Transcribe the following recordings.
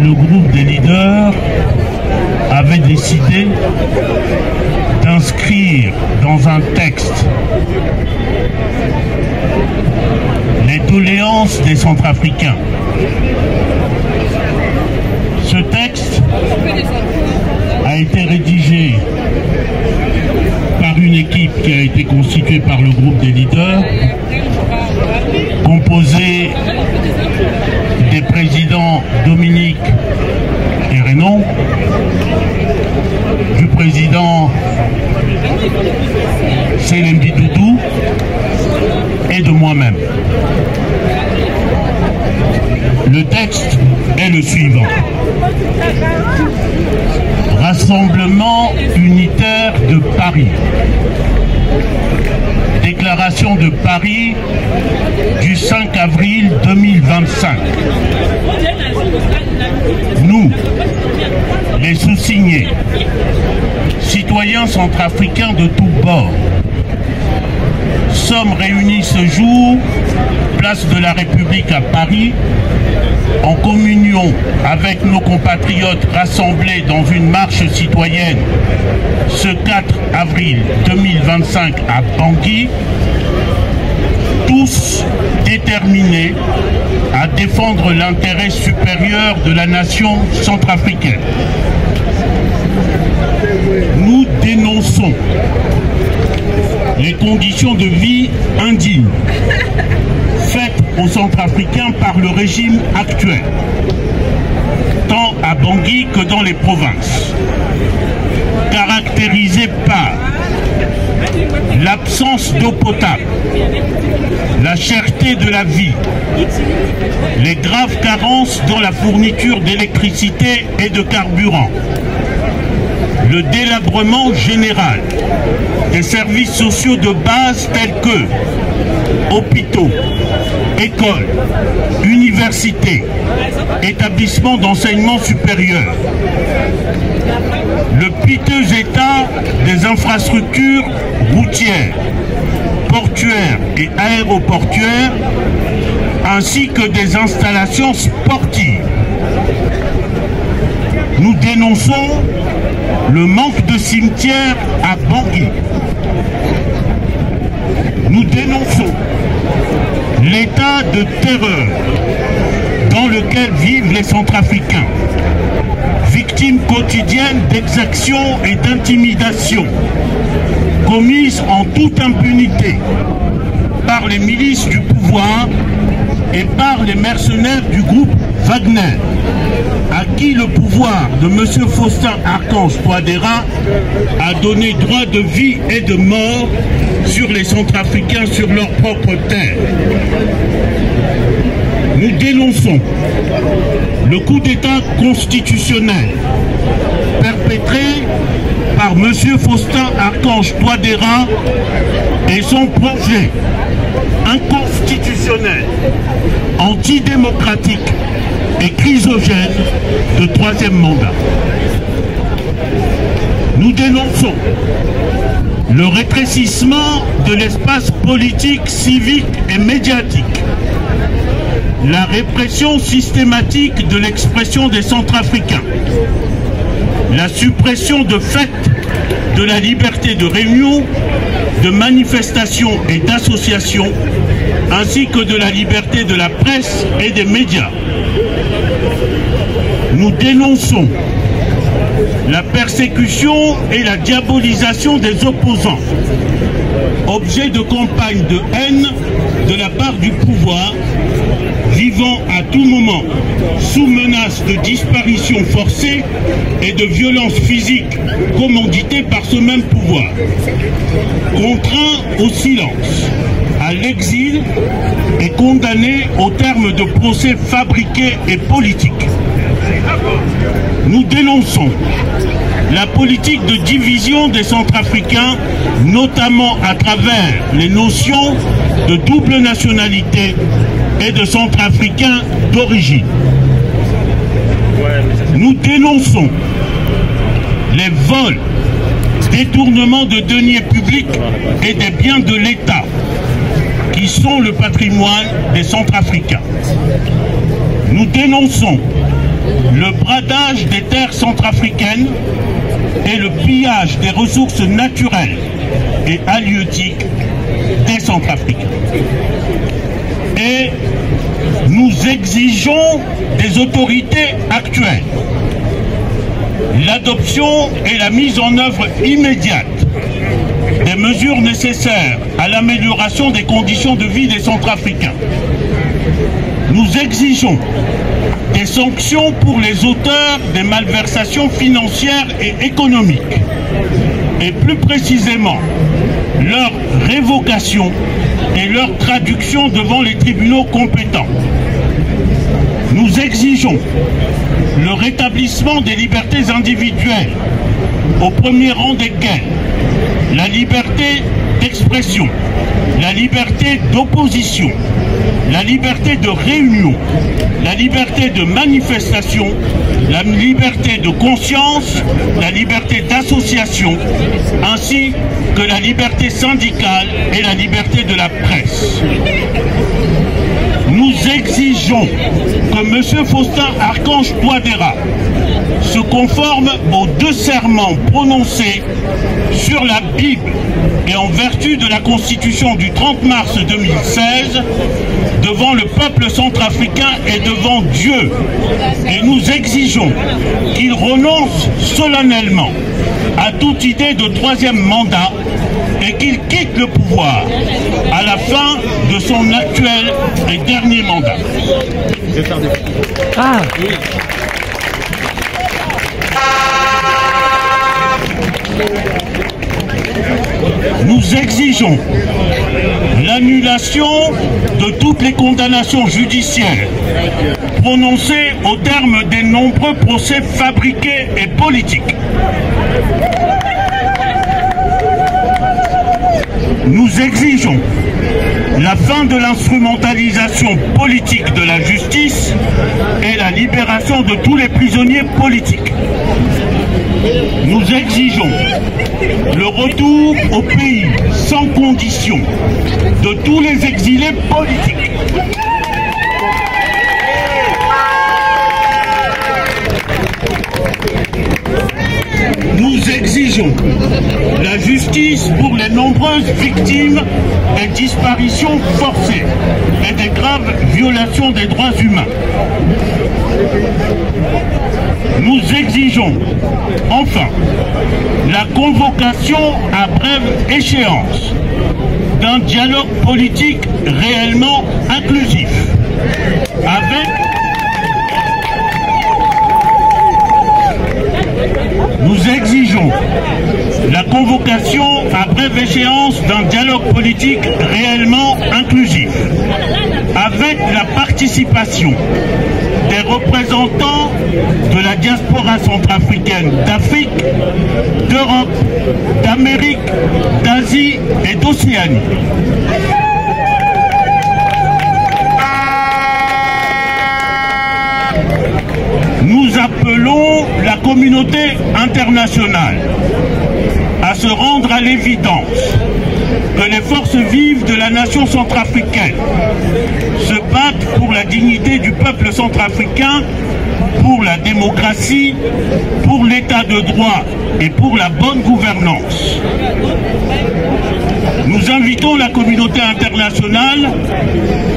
le groupe des leaders avait décidé d'inscrire dans un texte les doléances des Centrafricains. Ce texte a été rédigé par une équipe qui a été constituée par le groupe des leaders, composée des présidents Dominique et Renon, du président Selembi Doudou et de moi-même. Le texte est le suivant. Rassemblement unitaire de Paris. Déclaration de Paris du 5 avril 2025. Nous, les sous-signés, citoyens centrafricains de tous bords, sommes réunis ce jour, place de la République à Paris, en communion avec nos compatriotes rassemblés dans une marche citoyenne ce 4 avril 2025 à Bangui, tous déterminés à défendre l'intérêt supérieur de la nation centrafricaine. Nous dénonçons les conditions de vie indignes faites aux Centrafricains par le régime actuel, tant à Bangui que dans les provinces, caractérisées par l'absence d'eau potable, la cherté de la vie, les graves carences dans la fourniture d'électricité et de carburant, le délabrement général des services sociaux de base tels que hôpitaux, écoles, universités, établissements d'enseignement supérieur, le piteux état des infrastructures routières, portuaires et aéroportuaires, ainsi que des installations sportives. Nous dénonçons le manque de cimetières à Bangui. Nous dénonçons l'état de terreur dans lequel vivent les Centrafricains, victimes quotidiennes d'exactions et d'intimidations commises en toute impunité par les milices du pouvoir et par les mercenaires du groupe Wagner, à qui le pouvoir de M. Faustin Archange Touadéra a donné droit de vie et de mort sur les Centrafricains sur leur propre terre. Nous dénonçons le coup d'État constitutionnel perpétré par M. Faustin Archange Touadéra et son projet inconstitutionnel, antidémocratique et chrysogène de troisième mandat. Nous dénonçons le rétrécissement de l'espace politique, civique et médiatique, la répression systématique de l'expression des Centrafricains, la suppression de fait de la liberté de réunion, de manifestation et d'association, ainsi que de la liberté de la presse et des médias. Nous dénonçons la persécution et la diabolisation des opposants, objet de campagne de haine de la part du pouvoir, vivant à tout moment sous menace de disparition forcée et de violences physiques commanditées par ce même pouvoir, contraint au silence, à l'exil et condamné au terme de procès fabriqués et politiques. Nous dénonçons la politique de division des Centrafricains, notamment à travers les notions de double nationalité et de Centrafricains d'origine. Nous dénonçons les vols, détournements de deniers publics et des biens de l'État qui sont le patrimoine des Centrafricains. Nous dénonçons le bradage des terres centrafricaines et le pillage des ressources naturelles et halieutiques des Centrafricains. Et nous exigeons des autorités actuelles l'adoption et la mise en œuvre immédiate des mesures nécessaires à l'amélioration des conditions de vie des Centrafricains. Nous exigeons des sanctions pour les auteurs des malversations financières et économiques, et plus précisément leur révocation et leur traduction devant les tribunaux compétents. Nous exigeons le rétablissement des libertés individuelles, au premier rang desquelles la liberté d'expression, la liberté d'opposition, la liberté de réunion, la liberté de manifestation, la liberté de conscience, la liberté d'association, ainsi que la liberté syndicale et la liberté de la presse. Nous exigeons que M. Faustin Archange Touadéra se conforme aux 2 serments prononcés sur la Bible et en vertu de la Constitution du 30 mars 2016 devant le peuple centrafricain et devant Dieu. Et nous exigeons qu'il renonce solennellement à toute idée de 3e mandat et qu'il quitte le pouvoir à la fin de son actuel et dernier mandat. Nous exigeons l'annulation de toutes les condamnations judiciaires prononcées au terme des nombreux procès fabriqués et politiques. Nous exigeons la fin de l'instrumentalisation politique de la justice et la libération de tous les prisonniers politiques. Nous exigeons le retour au pays sans condition de tous les exilés politiques. Nous exigeons la justice pour les nombreuses victimes des disparitions forcées et des graves violations des droits humains. Nous exigeons enfin la convocation à brève échéance d'un dialogue politique réellement inclusif avec Nous exigeons la convocation à brève échéance d'un dialogue politique réellement inclusif, avec la participation des représentants de la diaspora centrafricaine d'Afrique, d'Europe, d'Amérique, d'Asie et d'Océanie. Nous appelons la communauté internationale à se rendre à l'évidence que les forces vives de la nation centrafricaine se battent pour la dignité du peuple centrafricain, pour la démocratie, pour l'état de droit et pour la bonne gouvernance. Nous invitons la communauté internationale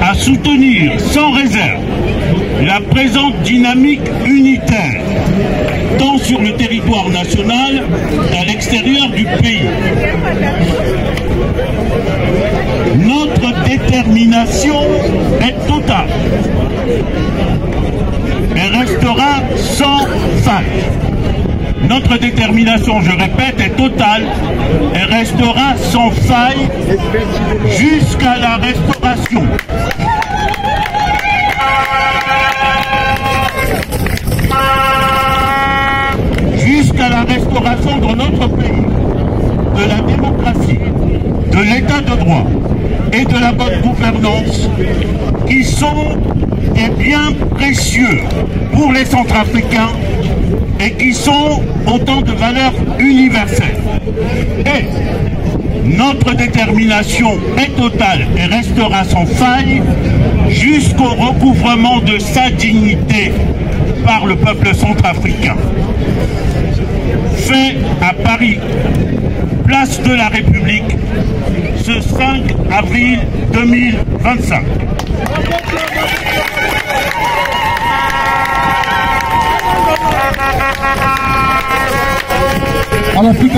à soutenir sans réserve la présente dynamique unitaire, tant sur le territoire national qu'à l'extérieur du pays. Notre détermination est totale et restera sans faille. Notre détermination, je répète, est totale et restera sans faille jusqu'à la restauration. Jusqu'à la restauration dans notre pays de la démocratie, de l'état de droit et de la bonne gouvernance qui sont des biens précieux pour les Centrafricains et qui sont autant de valeurs universelles. Et notre détermination est totale et restera sans faille jusqu'au recouvrement de sa dignité par le peuple centrafricain. Fait à Paris, place de la République, ce 5 avril 2025. À l'Afrique